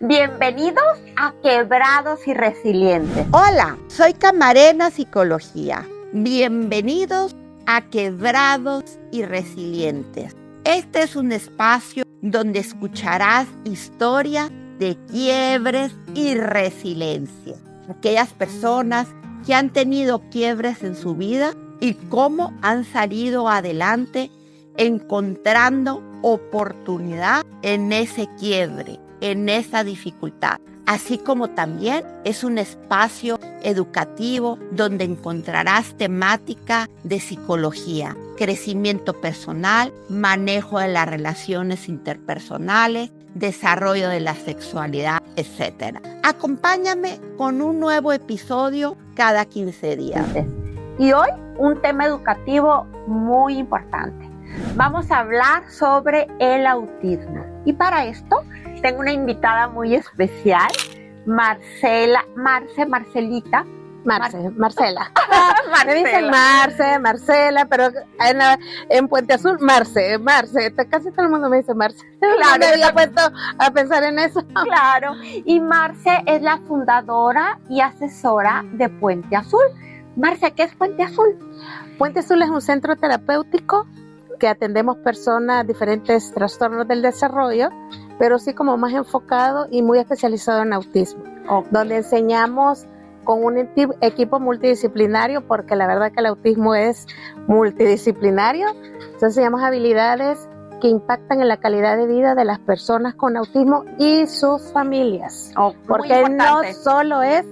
Bienvenidos a Quebrados y Resilientes. Hola, soy Camarena Psicología. Bienvenidos a Quebrados y Resilientes. Este es un espacio donde escucharás historias de quiebres y resiliencia. Aquellas personas que han tenido quiebres en su vida y cómo han salido adelante encontrando oportunidad en ese quiebre, en esa dificultad. Así como también es un espacio educativo donde encontrarás temática de psicología, crecimiento personal, manejo de las relaciones interpersonales, desarrollo de la sexualidad, etc. Acompáñame con un nuevo episodio cada 15 días. Y hoy un tema educativo muy importante. Vamos a hablar sobre el autismo. Y para esto tengo una invitada muy especial, Marcela. Marcela. Marcela. Me dicen Marcela, pero en Puente Azul, Marce. Casi todo el mundo me dice Marce. Claro, me había puesto a pensar en eso. Claro, y Marce es la fundadora y asesora de Puente Azul. Marce, ¿qué es Puente Azul? Puente Azul es un centro terapéutico que atendemos personas diferentes trastornos del desarrollo, pero sí como más enfocado y muy especializado en autismo, donde enseñamos con un equipo multidisciplinario, porque la verdad que el autismo es multidisciplinario. Entonces enseñamos habilidades que impactan en la calidad de vida de las personas con autismo y sus familias, porque no solo es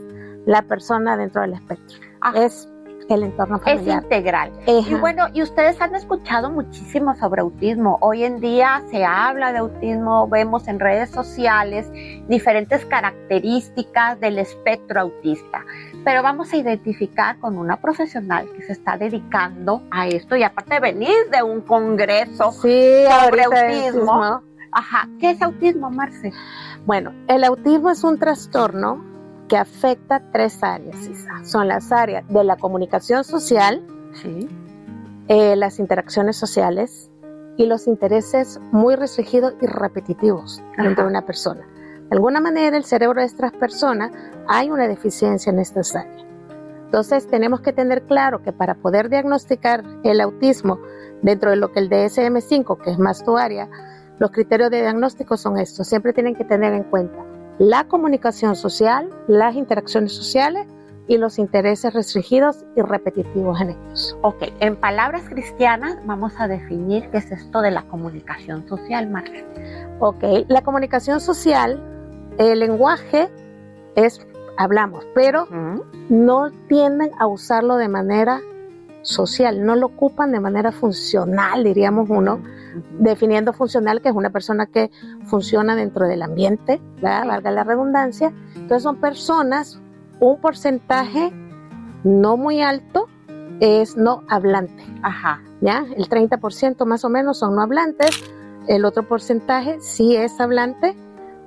la persona dentro del espectro, es el entorno familiar. Es integral. Y bueno, y ustedes han escuchado muchísimo sobre autismo. Hoy en día se habla de autismo, vemos en redes sociales diferentes características del espectro autista. Pero vamos a identificar con una profesional que se está dedicando a esto, y aparte de venir de un congreso sobre autismo. ¿Qué es autismo, Marce? Bueno, el autismo es un trastorno que afecta 3 áreas. Son las áreas de la comunicación social, las interacciones sociales y los intereses muy restringidos y repetitivos dentro de una persona. De alguna manera, el cerebro de estas personas hay una deficiencia en estas áreas. Entonces, tenemos que tener claro que para poder diagnosticar el autismo dentro de lo que el DSM-5, que es más tu área, los criterios de diagnóstico son estos. Siempre tienen que tener en cuenta la comunicación social, las interacciones sociales y los intereses restringidos y repetitivos en ellos. En palabras cristianas vamos a definir qué es esto de la comunicación social, Marce. La comunicación social, el lenguaje hablamos, pero no tienden a usarlo de manera social, no lo ocupan de manera funcional, diríamos uno, definiendo funcional, que es una persona que funciona dentro del ambiente, ¿verdad? Valga la redundancia. Entonces son personas, un porcentaje no muy alto es no hablante. ¿Ya? El 30% más o menos son no hablantes, el otro porcentaje sí es hablante,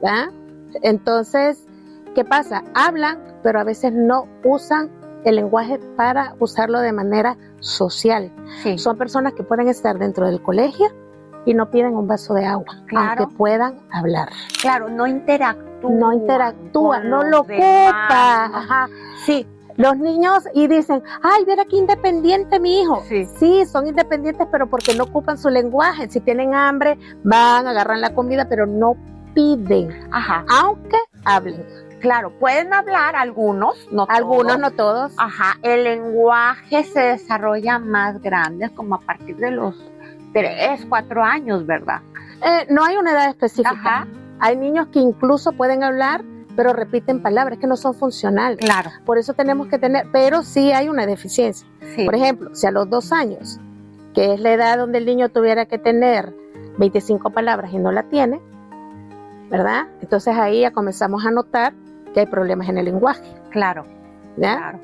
¿verdad? Entonces, ¿qué pasa? Hablan, pero a veces no usan el lenguaje para usarlo de manera social. Son personas que pueden estar dentro del colegio y no piden un vaso de agua, aunque puedan hablar. No interactúa, no lo ocupa. Los niños y dicen, ay, mira qué independiente mi hijo. Sí, son independientes, pero porque no ocupan su lenguaje. Si tienen hambre, van, agarran la comida, pero no piden, aunque hablen. Pueden hablar algunos, no todos. El lenguaje se desarrolla más grande, como a partir de los 3, 4 años, ¿verdad? No hay una edad específica. Hay niños que incluso pueden hablar, pero repiten palabras que no son funcionales. Por eso tenemos que tener, pero sí hay una deficiencia. Por ejemplo, si a los 2 años, que es la edad donde el niño tuviera que tener 25 palabras y no la tiene, ¿verdad? Entonces ahí ya comenzamos a notar que hay problemas en el lenguaje. ¿Ya?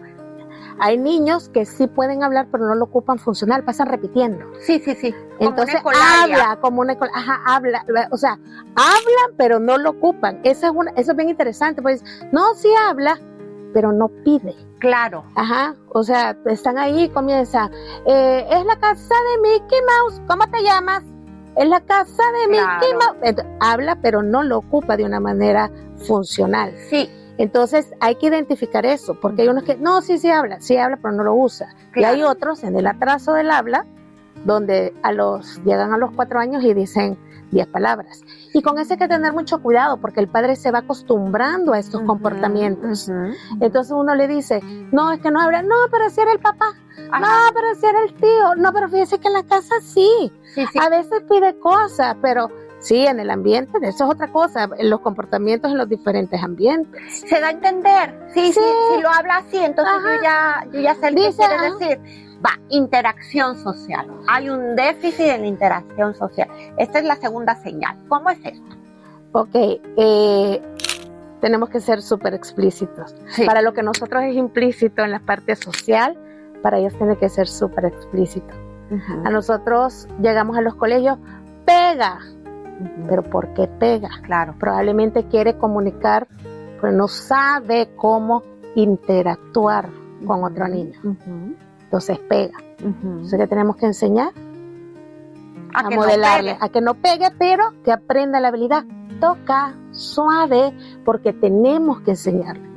Hay niños que sí pueden hablar, pero no lo ocupan funcional, pasan repitiendo. Entonces habla, habla, o sea, hablan, pero no lo ocupan. Eso es bien interesante, pues, no, sí habla, pero no pide. O sea, están ahí y comienza, es la casa de Mickey Mouse, ¿cómo te llamas? es la casa de Mickey Mouse. Habla, pero no lo ocupa de una manera funcional. Sí. Entonces hay que identificar eso, porque hay unos que, no, sí habla, pero no lo usa. Claro. Y hay otros en el atraso del habla, donde llegan a los 4 años y dicen 10 palabras. Y con eso hay que tener mucho cuidado, porque el padre se va acostumbrando a estos comportamientos. Entonces uno le dice, no, es que no habla, no, pero si era el papá, no, pero si era el tío, no, pero fíjese que en la casa sí. A veces pide cosas, pero sí, en el ambiente, eso es otra cosa, en los comportamientos en los diferentes ambientes. Se da a entender, sí, si lo habla así, entonces yo ya sé qué quiere decir. Va, interacción social. Hay un déficit en la interacción social. Esta es la segunda señal. ¿Cómo es esto? Ok, tenemos que ser súper explícitos. Sí. Para lo que nosotros es implícito en la parte social, para ellos tiene que ser súper explícito. A nosotros llegamos a los colegios, pega. Pero ¿por qué pega? Claro, probablemente quiere comunicar, pero no sabe cómo interactuar con otro niño. Entonces pega. Entonces, ¿qué tenemos que enseñar? A modelarle, a que no pegue, pero que aprenda la habilidad. Toca, suave, porque tenemos que enseñarle.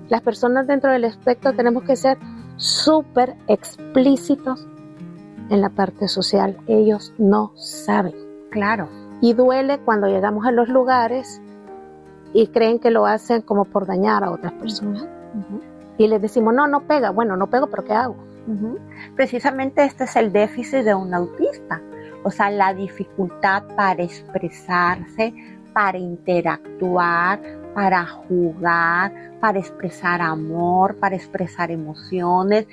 Las personas dentro del espectro tenemos que ser súper explícitos en la parte social. Ellos no saben. Claro. Y duele cuando llegamos a los lugares y creen que lo hacen como por dañar a otras personas. Y les decimos, no pega. Bueno, no pego, pero ¿qué hago? Precisamente este es el déficit de un autista. O sea, la dificultad para expresarse, para interactuar, para jugar, para expresar amor, para expresar emociones.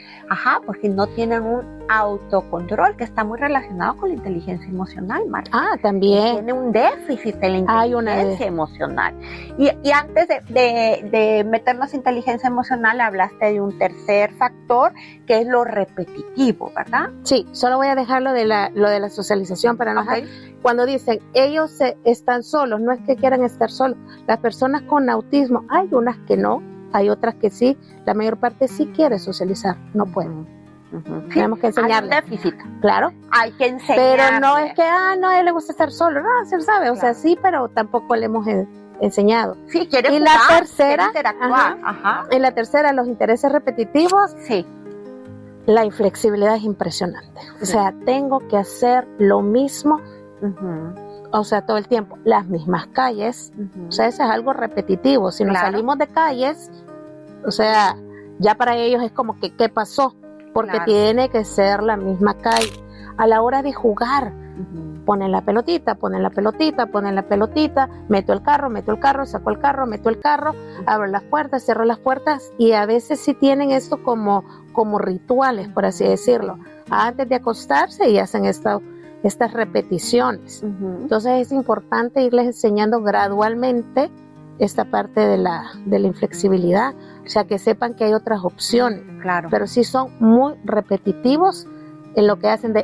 Porque no tienen un autocontrol que está muy relacionado con la inteligencia emocional, Marta. También. Tiene un déficit de la inteligencia emocional. Y antes de meternos en inteligencia emocional, hablaste de un tercer factor, que es lo repetitivo, ¿verdad? Sí, solo voy a dejar lo de la socialización para no dejar. Cuando dicen, ellos están solos, no es que quieran estar solos. Las personas con autismo, hay unas que no, hay otras que sí, la mayor parte sí quiere socializar, no pueden. Tenemos que enseñarle. Hay un déficit. Claro. Hay que enseñarle. Pero no es que, no, a él le gusta estar solo, no, se sabe, o sea, sí, pero tampoco le hemos enseñado. Sí, quiere jugar, la tercera, quiere interactuar. En la tercera, los intereses repetitivos. Sí. La inflexibilidad es impresionante. O sea, tengo que hacer lo mismo, o sea, todo el tiempo, las mismas calles. O sea, eso es algo repetitivo. Si nos salimos de calles, o sea, ya para ellos es como que, ¿qué pasó? Porque tiene que ser la misma calle. A la hora de jugar, ponen la pelotita, meto el carro, saco el carro, meto el carro, abro las puertas, cierro las puertas, y a veces sí tienen esto como rituales, por así decirlo, antes de acostarse, y hacen estas repeticiones. Entonces es importante irles enseñando gradualmente esta parte de la inflexibilidad, o sea, que sepan que hay otras opciones. Claro. Pero sí son muy repetitivos en lo que hacen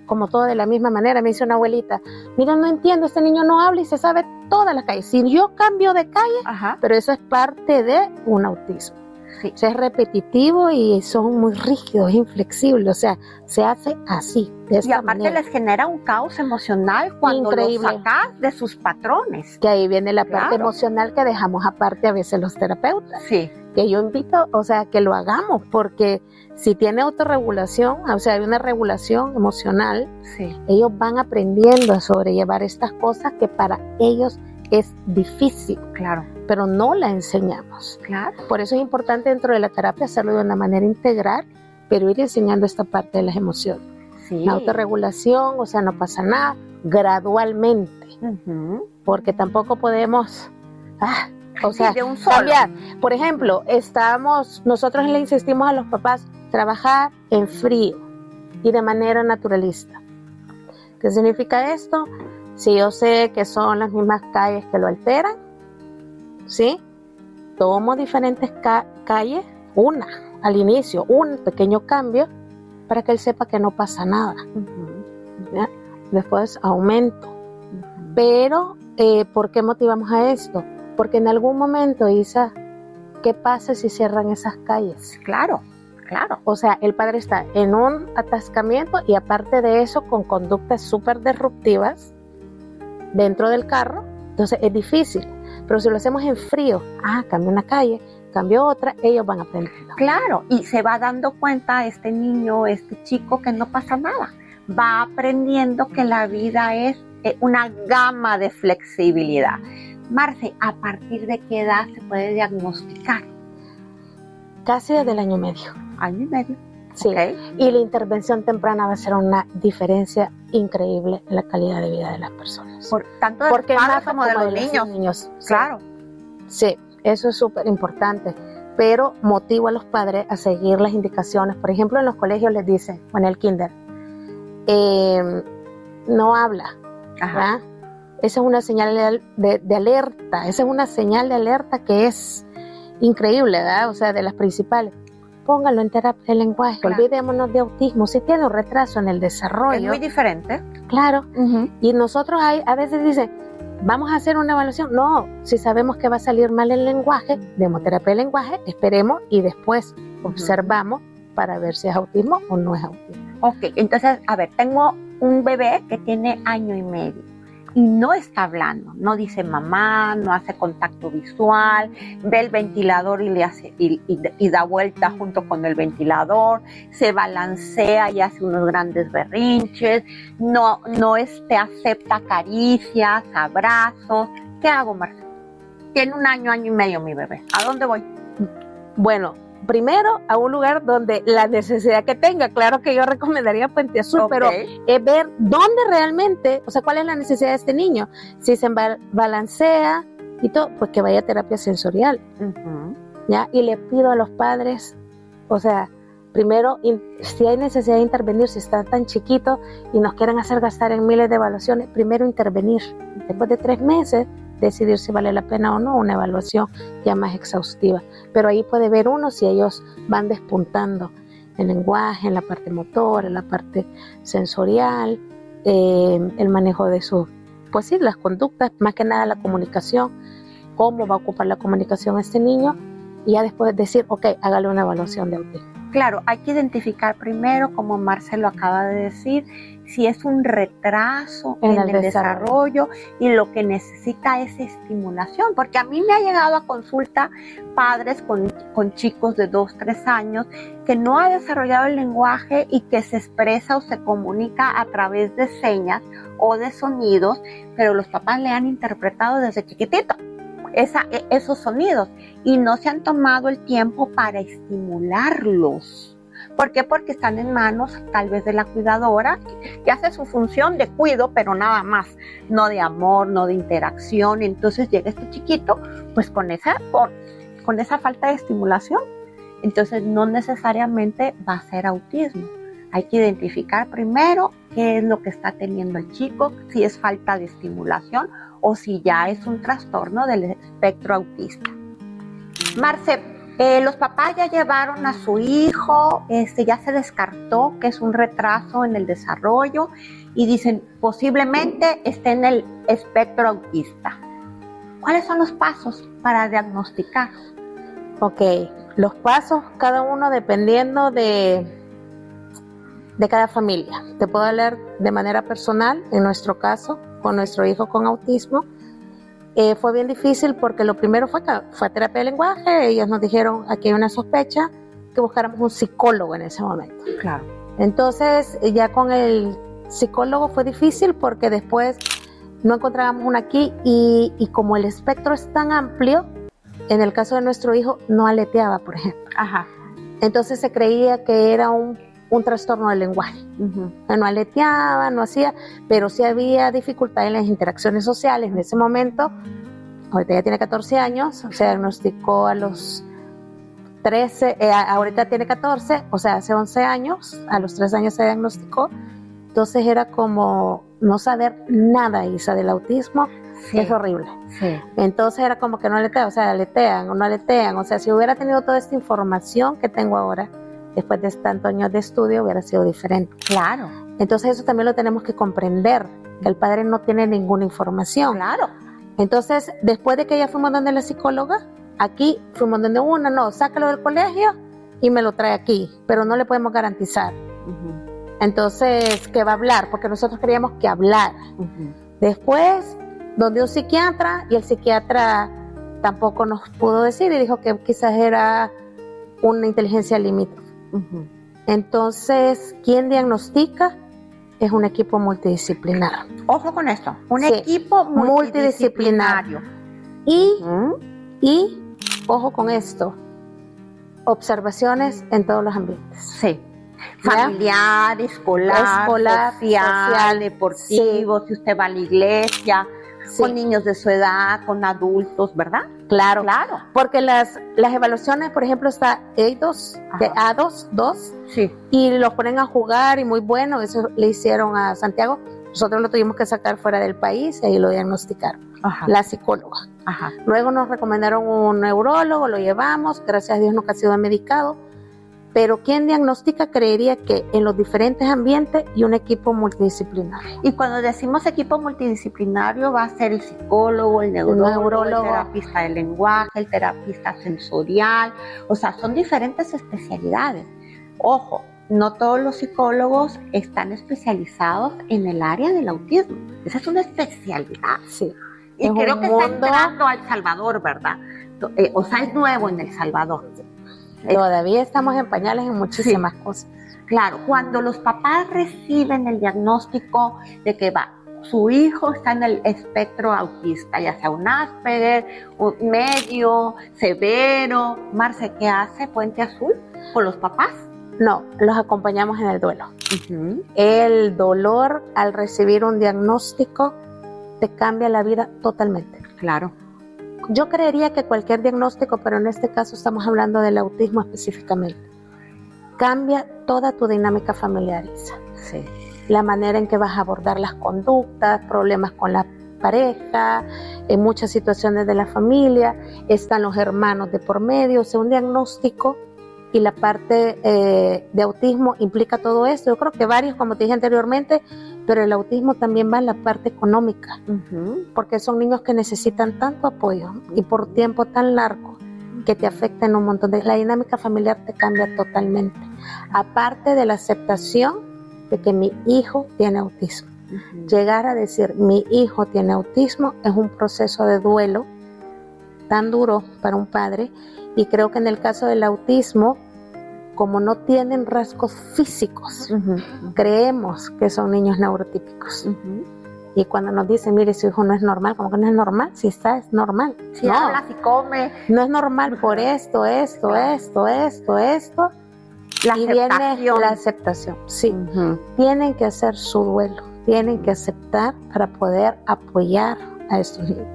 como todo de la misma manera. Me dice una abuelita, mira, no entiendo, este niño no habla y se sabe todas las calles. Si yo cambio de calle, pero eso es parte de un autismo. Sí. O sea, es repetitivo y son muy rígidos, inflexibles, o sea, se hace así, de esta y aparte manera. Les genera un caos emocional cuando los sacas de sus patrones. Que ahí viene la parte emocional que dejamos aparte a veces los terapeutas. Sí. Que yo invito, o sea, que lo hagamos, porque si tiene autorregulación, o sea, hay una regulación emocional, ellos van aprendiendo a sobrellevar estas cosas que para ellos es difícil. Claro. Pero no la enseñamos. Claro. Por eso es importante dentro de la terapia hacerlo de una manera integral, pero ir enseñando esta parte de las emociones. Sí. La autorregulación, o sea, no pasa nada, gradualmente. Porque tampoco podemos, o sea, de un solo. Cambiar. Por ejemplo, nosotros le insistimos a los papás trabajar en frío y de manera naturalista. ¿Qué significa esto? Si yo sé que son las mismas calles que lo alteran, ¿sí? Tomo diferentes calles, una al inicio, un pequeño cambio, para que él sepa que no pasa nada. ¿Ya? Después aumento. Pero, ¿por qué motivamos a esto? Porque en algún momento, Isa, ¿qué pasa si cierran esas calles? Claro. claro. O sea, el padre está en un atascamiento y aparte de eso con conductas súper disruptivas dentro del carro, entonces es difícil. Pero si lo hacemos en frío, cambio una calle, cambio otra, ellos van aprendiendo. Claro, y se va dando cuenta este niño, este chico, que no pasa nada. Va aprendiendo que la vida es una gama de flexibilidad. Marce, ¿a partir de qué edad se puede diagnosticar? Casi desde el año y medio. Año y medio. Sí, Okay. Y la intervención temprana va a ser una diferencia increíble en la calidad de vida de las personas. Tanto de los padres como de los niños. Claro. Sí, eso es súper importante. Pero motivo a los padres a seguir las indicaciones. Por ejemplo, en los colegios les dicen, o en el kinder, no habla. Ajá. Esa es una señal de alerta. Esa es una señal de alerta que es increíble, ¿verdad? O sea, de las principales. Póngalo en terapia de lenguaje. Claro. Olvidémonos de autismo. Si tiene un retraso en el desarrollo. Es muy diferente. Claro. Y nosotros a veces dicen, vamos a hacer una evaluación. No, si sabemos que va a salir mal el lenguaje, demos terapia de lenguaje, esperemos y después observamos para ver si es autismo o no es autismo. Ok, entonces, a ver, tengo un bebé que tiene año y medio y no está hablando, no dice mamá, no hace contacto visual, ve el ventilador y le hace y da vuelta junto con el ventilador, se balancea y hace unos grandes berrinches, no acepta caricias, abrazos. ¿Qué hago, Marcela? Tiene un año y medio mi bebé. ¿A dónde voy? Bueno, primero a un lugar donde la necesidad que tenga. Claro que yo recomendaría Puente Azul, pero es ver dónde realmente, o sea, cuál es la necesidad de este niño. Si se balancea y todo, pues que vaya a terapia sensorial. ¿Ya? Y le pido a los padres, o sea, primero, si hay necesidad de intervenir, si están tan chiquitos y nos quieren hacer gastar en miles de evaluaciones, primero intervenir. Después de 3 meses, decidir si vale la pena o no una evaluación ya más exhaustiva. Pero ahí puede ver uno si ellos van despuntando en lenguaje, en la parte motora, en la parte sensorial, el manejo de sus, pues sí, las conductas, más que nada la comunicación, cómo va a ocupar la comunicación este niño, y ya después decir, ok, hágale una evaluación de autismo. Claro, hay que identificar primero, como Marcelo acaba de decir, si es un retraso en el desarrollo y lo que necesita es estimulación, porque a mí me ha llegado a consulta padres con chicos de 2, 3 años que no ha desarrollado el lenguaje y que se expresa o se comunica a través de señas o de sonidos, pero los papás le han interpretado desde chiquitito esos sonidos y no se han tomado el tiempo para estimularlos. ¿Por qué? Porque están en manos tal vez de la cuidadora que hace su función de cuido, pero nada más, no de amor, no de interacción. Entonces llega este chiquito pues con esa falta de estimulación. Entonces no necesariamente va a ser autismo. Hay que identificar primero qué es lo que está teniendo el chico, si es falta de estimulación o si ya es un trastorno del espectro autista. Marce, los papás ya llevaron a su hijo, ya se descartó que es un retraso en el desarrollo y dicen posiblemente esté en el espectro autista. ¿Cuáles son los pasos para diagnosticar? Ok, los pasos, cada uno dependiendo de cada familia. Te puedo hablar de manera personal, en nuestro caso, con nuestro hijo con autismo. Fue bien difícil porque lo primero fue terapia de lenguaje. Ellos nos dijeron, aquí hay una sospecha, que buscáramos un psicólogo en ese momento. Claro. Entonces, ya con el psicólogo fue difícil porque después no encontrábamos uno aquí y como el espectro es tan amplio, en el caso de nuestro hijo no aleteaba, por ejemplo. Ajá. Entonces se creía que era un trastorno del lenguaje. No aleteaba, no hacía, pero sí había dificultad en las interacciones sociales. En ese momento, ahorita ya tiene 14 años, se diagnosticó a los 13, ahorita tiene 14, o sea, hace 11 años, a los 3 años se diagnosticó. Entonces era como no saber nada, Isa, del autismo. Sí. Es horrible. Sí. Entonces era como que no aletea, o sea, aletean o no aletean. O sea, si hubiera tenido toda esta información que tengo ahora, después de tantos años de estudio, hubiera sido diferente. Claro. Entonces eso también lo tenemos que comprender, que el padre no tiene ninguna información. Claro. Entonces, después de que ya fuimos donde la psicóloga, aquí fuimos donde sácalo del colegio y me lo trae aquí, pero no le podemos garantizar. Entonces, ¿qué va a hablar? Porque nosotros queríamos que hablara. Después, donde un psiquiatra, y el psiquiatra tampoco nos pudo decir y dijo que quizás era una inteligencia limítrofe. Entonces, ¿quién diagnostica? Es un equipo multidisciplinario. Ojo con esto, un equipo multidisciplinario. Y, ojo con esto, observaciones en todos los ambientes. Sí. Familiar, escolar, social, deportivo, si usted va a la iglesia, con niños de su edad, con adultos, ¿verdad? Claro. Porque las evaluaciones, por ejemplo, está A2, y los ponen a jugar y muy bueno, eso le hicieron a Santiago. Nosotros lo tuvimos que sacar fuera del país y ahí lo diagnosticaron. La psicóloga. Luego nos recomendaron un neurólogo, lo llevamos, gracias a Dios nunca ha sido medicado. Pero quien diagnostica creería que en los diferentes ambientes y un equipo multidisciplinario. Y cuando decimos equipo multidisciplinario va a ser el psicólogo, el neurólogo, el terapista del lenguaje, el terapista sensorial, o sea, son diferentes especialidades. Ojo, no todos los psicólogos están especializados en el área del autismo. Esa es una especialidad. Sí. Y creo que está entrando a El Salvador, ¿verdad? O sea, es nuevo en El Salvador. Todavía estamos en pañales en muchísimas cosas. Claro, cuando los papás reciben el diagnóstico de que su hijo está en el espectro autista, ya sea un Asperger, un medio, severo, Marce, ¿qué hace Puente Azul con los papás? No, los acompañamos en el duelo. El dolor al recibir un diagnóstico te cambia la vida totalmente. Claro. Yo creería que cualquier diagnóstico, pero en este caso estamos hablando del autismo específicamente, cambia toda tu dinámica familiar, Isa. Sí. La manera en que vas a abordar las conductas, problemas con la pareja, en muchas situaciones de la familia, están los hermanos de por medio, o sea, un diagnóstico y la parte de autismo implica todo esto. Yo creo que varios, como te dije anteriormente, pero el autismo también va en la parte económica, porque son niños que necesitan tanto apoyo y por tiempo tan largo que te afectan un montón. La dinámica familiar te cambia totalmente. Aparte de la aceptación de que mi hijo tiene autismo. Llegar a decir mi hijo tiene autismo es un proceso de duelo tan duro para un padre, y creo que en el caso del autismo, como no tienen rasgos físicos, creemos que son niños neurotípicos. Y cuando nos dicen, mire, su hijo no es normal, como que no es normal, si está, es normal. Si habla, si come. No es normal por esto. La y viene la aceptación. Sí, tienen que hacer su duelo, tienen que aceptar para poder apoyar a estos niños.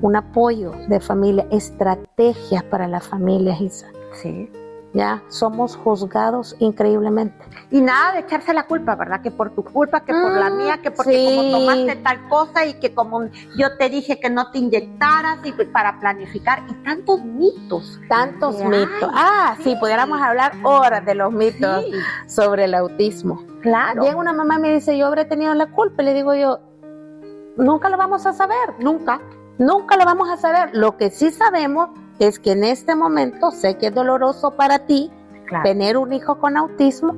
Un apoyo de familia, estrategias para las familias, Isa. Sí. Ya, somos juzgados increíblemente. Y nada de echarse la culpa, ¿verdad? Que por tu culpa, que por la mía, que porque como tomaste tal cosa y que como yo te dije que no te inyectaras y para planificar, y tantos mitos. Tantos mitos. Sí, pudiéramos hablar horas de los mitos sobre el autismo. Claro. Llega una mamá y me dice, yo habré tenido la culpa, y le digo yo, nunca lo vamos a saber, nunca lo vamos a saber. Lo que sí sabemos es que en este momento sé que es doloroso para ti tener un hijo con autismo,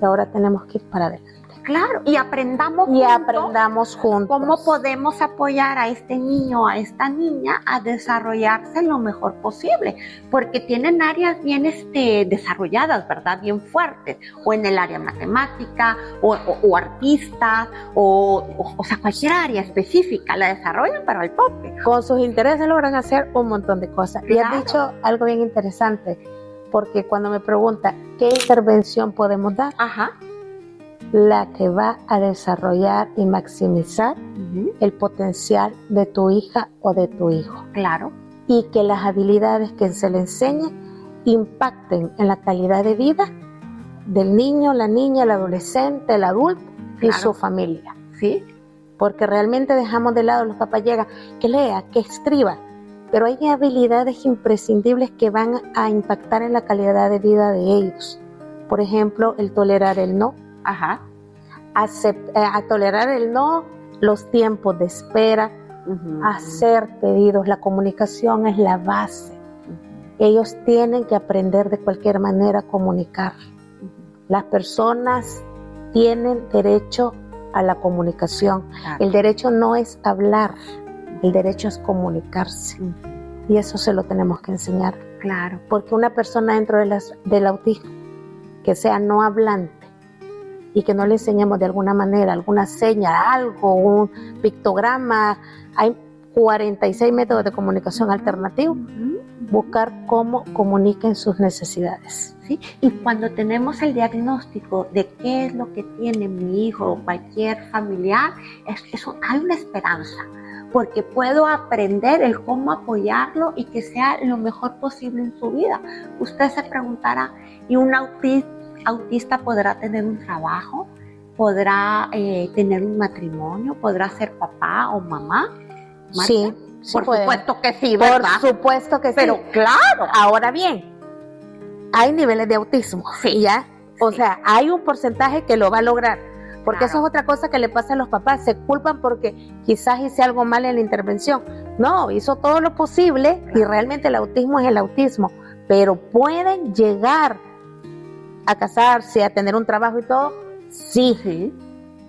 y ahora tenemos que ir para adelante. Claro, y aprendamos juntos cómo podemos apoyar a este niño, a esta niña a desarrollarse lo mejor posible, porque tienen áreas bien desarrolladas, ¿verdad? Bien fuertes, o en el área matemática, o artistas, o sea, cualquier área específica la desarrollan, pero al tope. Con sus intereses logran hacer un montón de cosas. Claro. Y has dicho algo bien interesante, porque cuando me pregunta qué intervención podemos dar, la que va a desarrollar y maximizar el potencial de tu hija o de tu hijo. Claro. Y que las habilidades que se le enseñen impacten en la calidad de vida del niño, la niña, el adolescente, el adulto y su familia. Sí. Porque realmente dejamos de lado, los papás llegan, que lea, que escriba, pero hay habilidades imprescindibles que van a impactar en la calidad de vida de ellos. Por ejemplo, el tolerar el no. A tolerar el no, los tiempos de espera, hacer pedidos. La comunicación es la base. ellos tienen que aprender de cualquier manera a comunicar. Las personas tienen derecho a la comunicación. Claro. El derecho no es hablar, el derecho es comunicarse. Y eso se lo tenemos que enseñar. Claro. Porque una persona dentro del autismo que sea no hablante y que no le enseñemos de alguna manera, alguna seña, algo, un pictograma, hay 46 métodos de comunicación alternativos, buscar cómo comuniquen sus necesidades. ¿Sí? Y cuando tenemos el diagnóstico de qué es lo que tiene mi hijo o cualquier familiar, hay una esperanza, porque puedo aprender el cómo apoyarlo y que sea lo mejor posible en su vida. Usted se preguntará, ¿y un autista podrá tener un trabajo? ¿Podrá tener un matrimonio? ¿Podrá ser papá o mamá? ¿Marcia? Sí, por puede. supuesto que sí, ¿verdad? Por supuesto que sí. Pero claro. Ahora bien, hay niveles de autismo, Sí. ¿ya? O Sí. sea, hay un porcentaje que lo va a lograr. Porque Claro. eso es otra cosa que le pasa a los papás. Se culpan porque quizás hice algo mal en la intervención. No, hizo todo lo posible y realmente el autismo es el autismo. Pero pueden llegar a casarse, a tener un trabajo y todo, sí. Sí.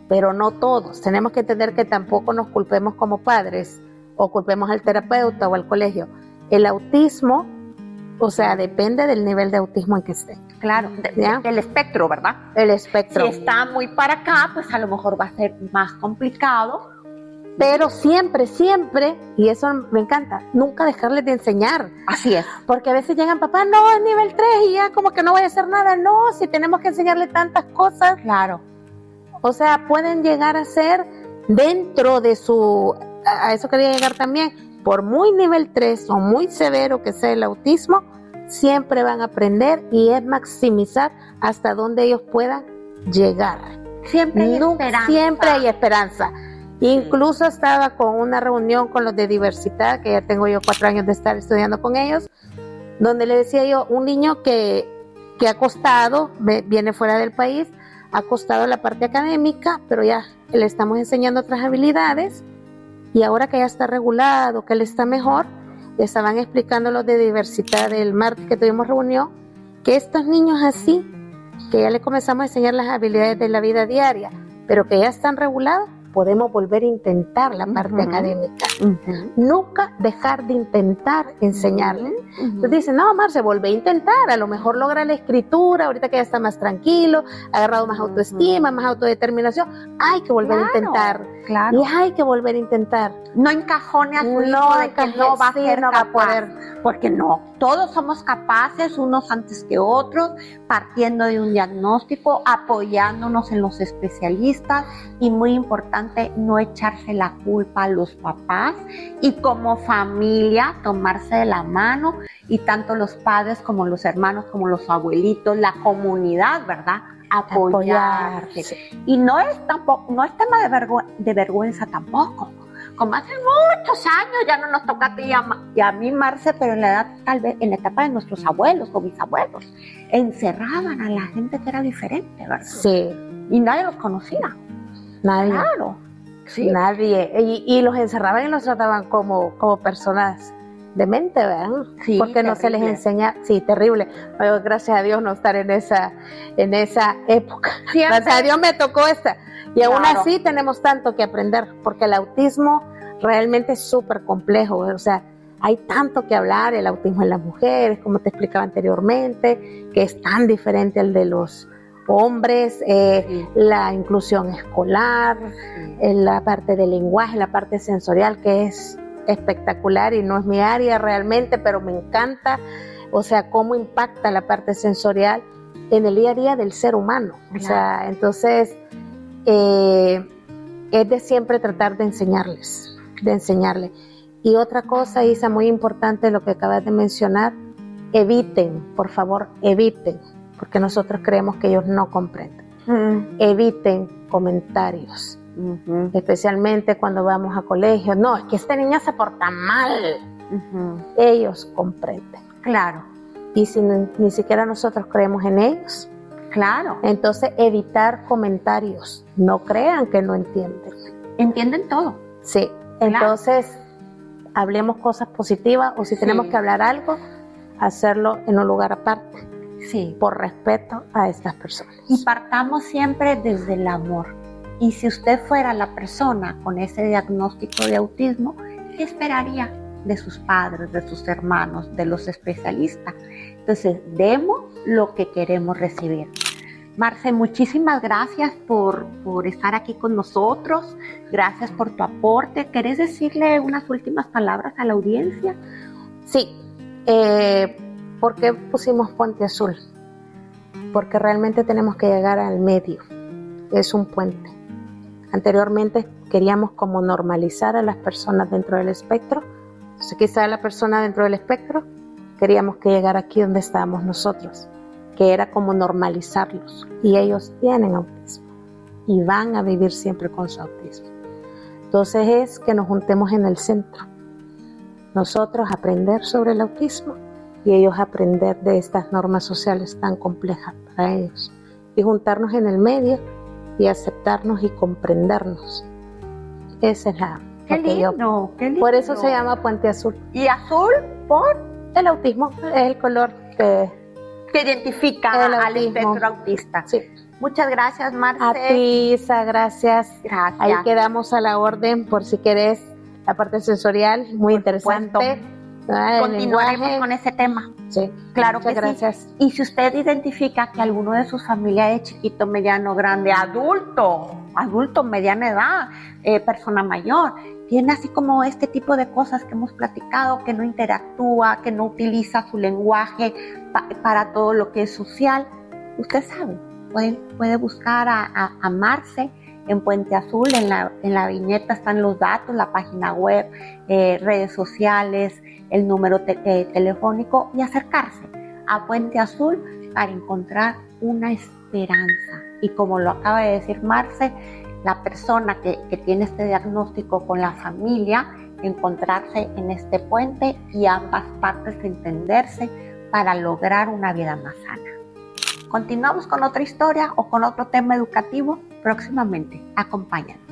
Pero no todos. Tenemos que entender que tampoco nos culpemos como padres o culpemos al terapeuta o al colegio. El autismo, o sea, depende del nivel de autismo en que esté. Claro, ¿Ya? del espectro, ¿verdad? El espectro. Si está muy para acá, pues a lo mejor va a ser más complicado. Pero siempre, y eso me encanta, nunca dejarles de enseñar. Así es. Porque a veces llegan, papá, no, es nivel 3 y ya como que no voy a hacer nada. No, si tenemos que enseñarle tantas cosas. Claro. O sea, pueden llegar a ser dentro de a eso quería llegar también, por muy nivel 3 o muy severo que sea el autismo, siempre van a aprender y es maximizar hasta donde ellos puedan llegar. Siempre hay esperanza. Siempre hay esperanza. Incluso estaba con una reunión con los de diversidad, que ya tengo yo 4 años de estar estudiando con ellos, donde le decía yo, un niño que ha costado, viene fuera del país, ha costado la parte académica, pero ya le estamos enseñando otras habilidades y ahora que ya está regulado, que él está mejor, le estaban explicando los de diversidad del martes que tuvimos reunión, que estos niños así, que ya le comenzamos a enseñar las habilidades de la vida diaria, pero que ya están regulados, podemos volver a intentar la parte académica. Nunca dejar de intentar enseñarle. Entonces dicen, no, Marce, volvé a intentar, a lo mejor logra la escritura, ahorita que ya está más tranquilo, ha agarrado más autoestima, más autodeterminación, hay que volver a intentar. Claro. Y hay que volver a intentar. No encajone a su hijo de que no va a ser no va a capaz, poder. porque no, todos somos capaces, unos antes que otros, partiendo de un diagnóstico, apoyándonos en los especialistas y muy importante, no echarse la culpa a los papás y como familia tomarse de la mano y tanto los padres como los hermanos, como los abuelitos, la comunidad, ¿verdad? Apoyarse. Y no es tema de vergüenza tampoco. Como hace muchos años ya no nos toca a ti y a mí, Marce, pero en la edad, tal vez en la etapa de nuestros abuelos o bisabuelos, encerraban a la gente que era diferente, ¿verdad? Sí. Y nadie los conocía. Nadie. Claro. Sí. Nadie. Y los encerraban y los trataban como personas demente, ¿verdad? Sí, porque no se les enseña, sí, terrible. Pero gracias a Dios no estar en esa época. Siempre. Gracias a Dios me tocó esta. Y aún Claro. así tenemos tanto que aprender, porque el autismo realmente es súper complejo. O sea, hay tanto que hablar, el autismo en las mujeres, como te explicaba anteriormente, que es tan diferente al de los hombres, la inclusión escolar, la parte del lenguaje, la parte sensorial, que es espectacular y no es mi área realmente, pero me encanta, o sea, cómo impacta la parte sensorial en el día a día del ser humano. Claro. O sea, entonces es de siempre tratar de enseñarles. Y otra cosa, Isa, muy importante, lo que acabas de mencionar, eviten, por favor, eviten, porque nosotros creemos que ellos no comprenden. Eviten comentarios. Especialmente cuando vamos a colegios. No, es que esta niña se porta mal. Ellos comprenden. Claro. Y si ni siquiera nosotros creemos en ellos, Claro. entonces evitar comentarios. No crean que no entienden. Entienden todo. Sí, Claro. entonces hablemos cosas positivas o si tenemos que hablar algo, hacerlo en un lugar aparte, Sí. por respeto a estas personas. Y partamos siempre desde el amor. Y si usted fuera la persona con ese diagnóstico de autismo, ¿qué esperaría de sus padres, de sus hermanos, de los especialistas? Entonces, demos lo que queremos recibir. Marce, muchísimas gracias por estar aquí con nosotros. Gracias por tu aporte. ¿Querés decirle unas últimas palabras a la audiencia? Sí. ¿Por qué pusimos Puente Azul? Porque realmente tenemos que llegar al medio. Es un puente. Anteriormente queríamos como normalizar a las personas dentro del espectro. Entonces, quizá la persona dentro del espectro queríamos que llegara aquí donde estábamos nosotros, que era como normalizarlos. Y ellos tienen autismo y van a vivir siempre con su autismo. Entonces es que nos juntemos en el centro. Nosotros aprender sobre el autismo y ellos aprender de estas normas sociales tan complejas para ellos. Y juntarnos en el medio y aceptarnos y comprendernos. Esa es la... Qué lindo, qué lindo. Por eso se llama Puente Azul. ¿Y azul? ¿Por? El autismo es el color que identifica al espectro autista. Sí. Muchas gracias, Marce. A ti, Isa, gracias. Gracias. Ahí quedamos a la orden por si querés la parte sensorial, muy interesante. Continuaremos con ese tema. Sí, claro muchas que gracias. Sí. Y si usted identifica que alguno de sus familias es chiquito, mediano, grande, adulto, mediana edad, persona mayor, tiene así como este tipo de cosas que hemos platicado, que no interactúa, que no utiliza su lenguaje para todo lo que es social, usted sabe, puede buscar a Marce en Puente Azul, en la viñeta están los datos, la página web, redes sociales, el número telefónico y acercarse a Puente Azul para encontrar una esperanza. Y como lo acaba de decir Marce, la persona que tiene este diagnóstico con la familia, encontrarse en este puente y ambas partes entenderse para lograr una vida más sana. Continuamos con otra historia o con otro tema educativo próximamente. Acompáñanos.